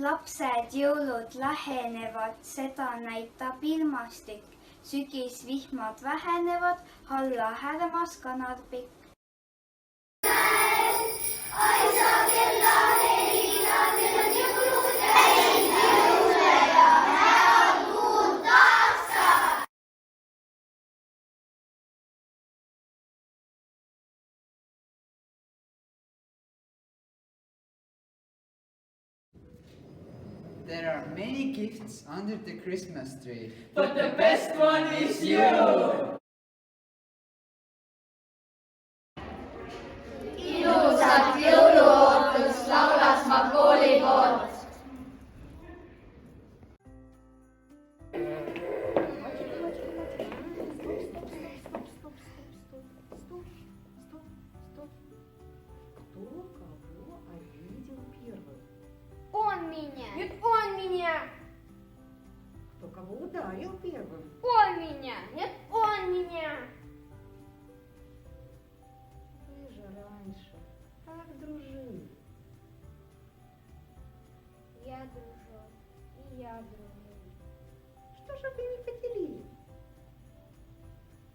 Lapsed, jõulud lähenevad, seda näitab ilmastik. Sügisvihmad vähenevad, alla härmas kanarpikk. There are many gifts under the Christmas tree. But the best one is you! Ilusat jõuluootust laulas ma kooli poolt. Он меня! Нет, он меня! Кто кого ударил первым? Он меня! Нет, он меня! Вы же раньше так дружили. Я дружу, и я дружу. Что же вы не поделили?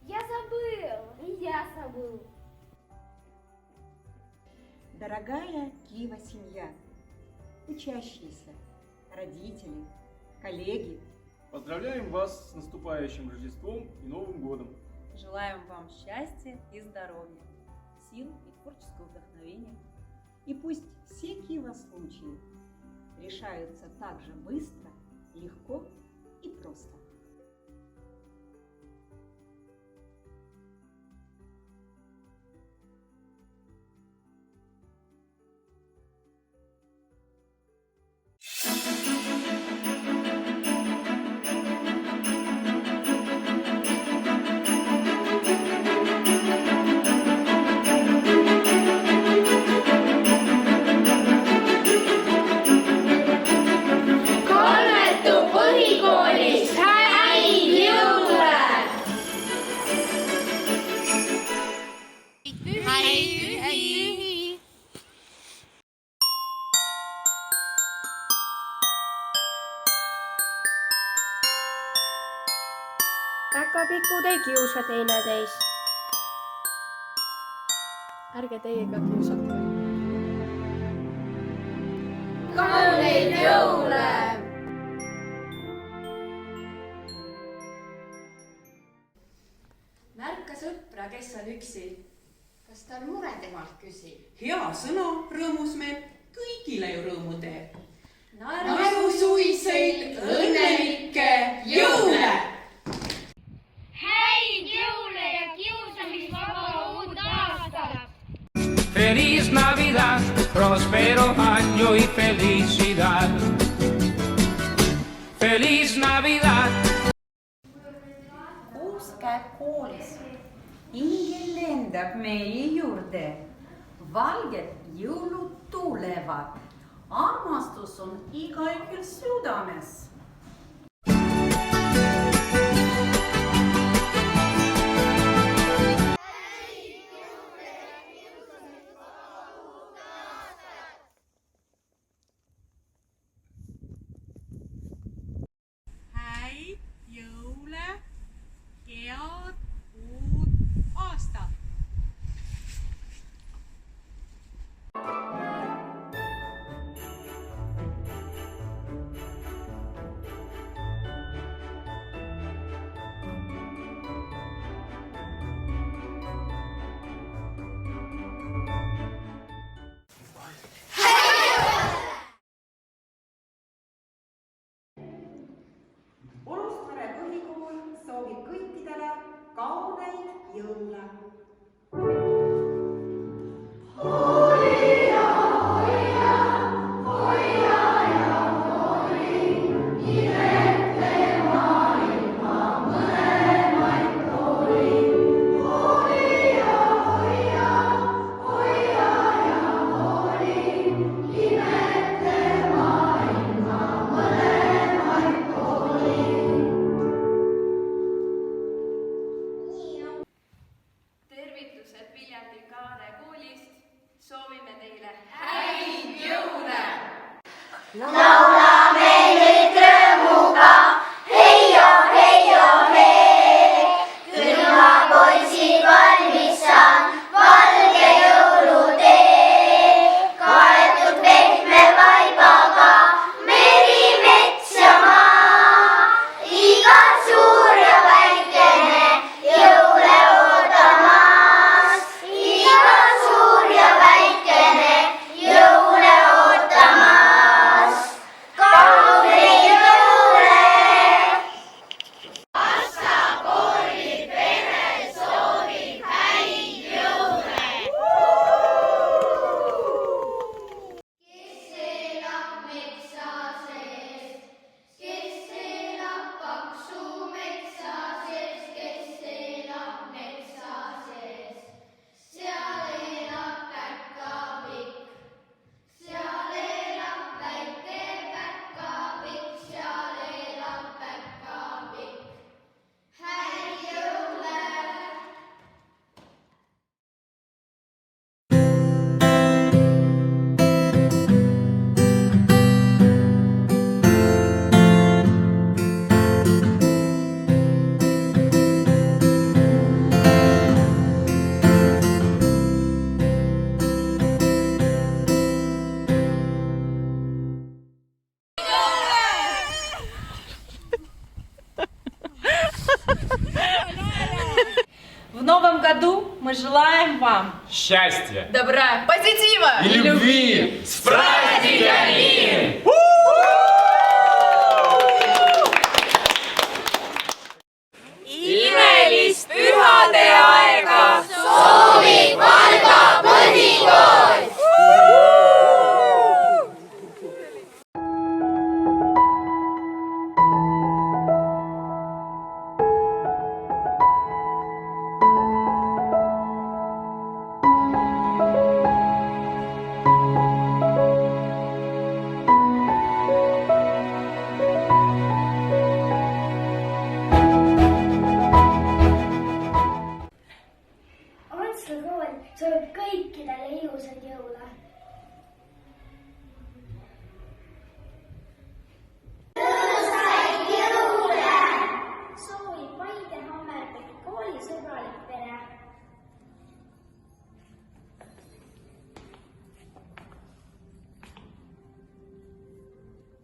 Я забыл, и я забыл. Дорогая Киева семья, учащиеся, родители, коллеги, Поздравляем вас с наступающим Рождеством и Новым годом! Желаем вам счастья и здоровья, сил и творческого вдохновения. и пусть все Киева случаи решаются так же быстро, легко и просто. Päkapikud ei kiusa teineteist. Ärge teiega kiusake. Kauneid jõule! Märka sõpra, kes on üksi. Kas tal mure temalt küsi? Hea sõna rõõmus meil kõigile ju rõõmu teeb. Naerusuiseid õnnelikke jõule! Häid jõule ja kiusamisvaba uut aastat! Feliz Navidad, prospero año y felicidad. Feliz Navidad. Uus käib koolis. Ingel lendab meie juurde. Valged jõulud tulevad. Armastus on igaühel südames. Häid jõule ja uut aastat! Urustvere põhikool soovib kõikidele kauneid jõule. новом году мы желаем вам Счастья, добра, позитива и любви! С праздниками! Imelist pühade aega soovib Valga põhikool! Antsla kool soovib kõikidele ilusaid jõule. Ilusaid jõule! Soovib Paide Hammerbergi kooli sõbralik pere.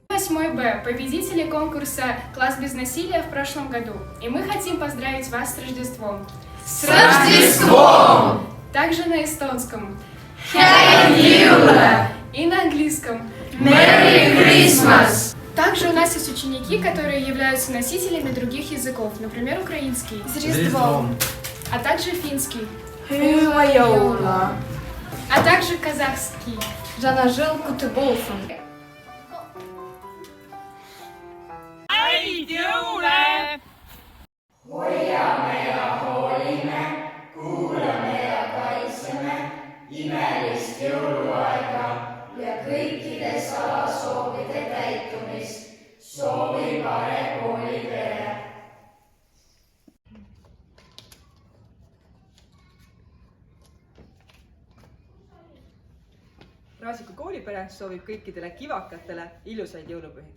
Восьмой Б, победители конкурса «Класс без насилия» в прошлом году. И мы хотим поздравить вас с Рождеством. С Рождеством! Также на эстонском. Happy New Year! И на английском. Merry Christmas! Также у нас есть ученики, которые являются носителями других языков, например, украинский. С Рождеством! А также финский. Hyvää joulua! А также казахский. Жанажил Кутыболсун. Häid jõule! Hoiame ja hoolime, kuulame ja kaitseme imelist jõuluaega ja kõikide salasoovide täitumist soovib Are koolipere. Raasiku koolipere soovib kõikidele kivakatele ilusaid jõulupühi.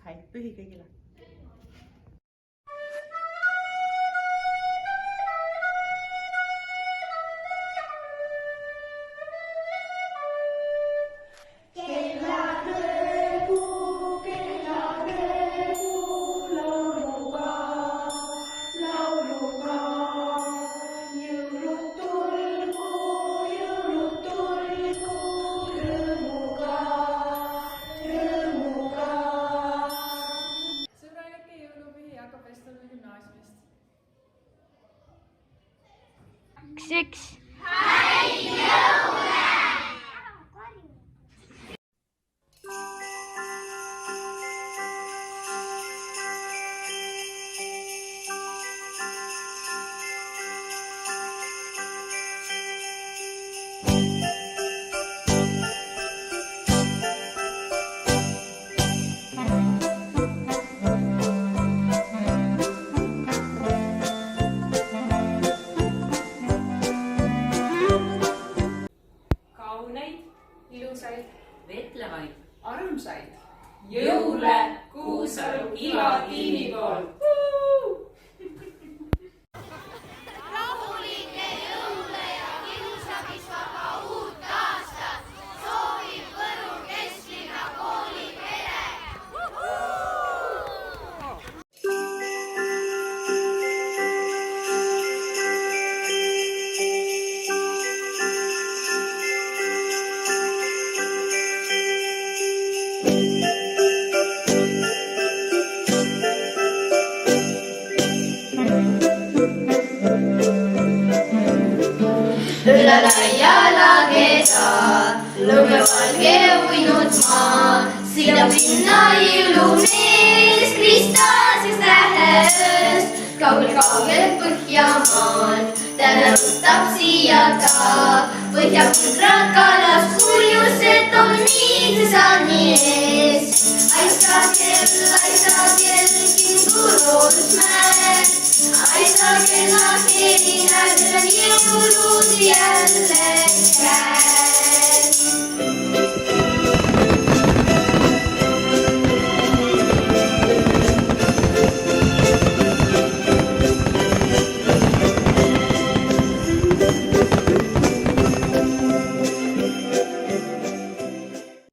Häid pühi kõigile! Üks. Ilusaid, Vetlevaid, armsaid jõule Kuusalu ilatiimi poolt. Rahulikke jõule ja kiusamisvaba uut aastat soovib Võru kesklinna koolipere. Üle laia lageda, lumevalge uinud maa, sinna pinna jõulumees kristaalseks lähes. Kaugel-kaugel Põhjamaalt, täna rutab siia ta, põhjapundrad kallas kuljused on niidusani ees. Aisa kell, kinguroosmäed, aisa kella kerinädel on jõulud jälle käes.